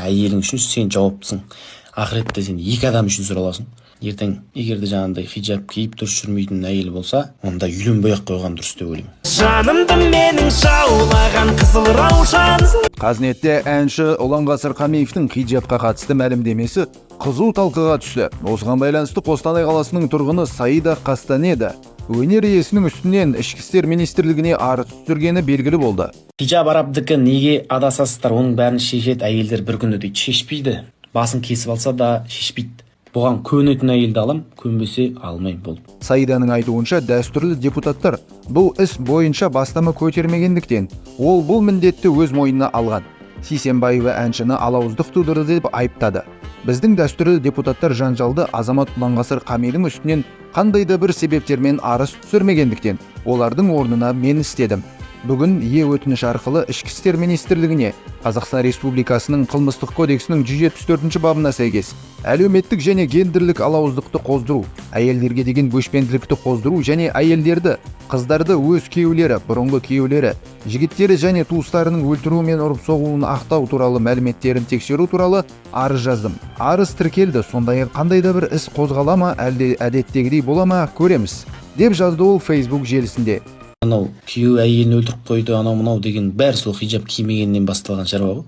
әйелің үшін сен жауаптысың. Ақыретте сен екі адам үшін сұраласың. Ертең егерде жаңағындай хиджаб киіп дұрыс жүрмейтін әйел болса, онда үйленбей-ақ қойған дұрыс деп ойлаймын. Жанымды менің жаулаған қызыл раушан. Қазнетте әнші Ұланғасыр Қамиевтің хиджабқа қатысты мәлімдемесі қызу талқыға түсті. Осыған байланысты Қостанай қаласының тұрғыны Саида Қастанеда өнер иесінің үстінен Ішкі істер министрлігіне арыз түсіргені белгілі болды. Хиджаб арабдікі, неге адасасыздар, оның бәрін шешеді әйелдер бір күні дейді. Шешпейді. Басын кесіп алса да шешпейді. Бұған көнетін әйелді алам, көнбесе алмайым болды. Саиданың айтуынша, дәстүрлі депутаттар бұл іс бойынша бастама көтермегендіктен, ол бұл міндетті өз мойнына алған. Сейсенбаева әншіні алауыздық тудырды деп айыптады. Біздің дәстүрлі депутаттар жанжалды азамат Ұланғасыр Қамидің үстінен қандай да бір себептермен арыз түсірмегендіктен, олардың орнына мен істедім. Бүгін өтініш арқылы Ішкі істер министрлігіне Қазақстан Республикасының қылмыстық кодексінің 174 бабына сәйкес әлеуметтік және гендерлік алауыздықты қоздыру, әйелдерге деген өшпенділікті қоздыру және әйелдерді, қыздарды өз күйеулері, бұрынғы күйеулері, жігіттері және туыстарының өлтіру мен ұрып-соғуын ақтау туралы мәліметтерін тексеру туралы арыз жаздым. Арыз тіркелді, сондай-ақ қандай да бір іс қозғала ма, әлде әдеттегідей бола ма, көреміз, деп жазды ол Facebook желісінде. Анау күйеу әйелін өлтіріп қойды, анау мынау деген бәрі сол хиджаб кимегеннен басталған шаруа ғой.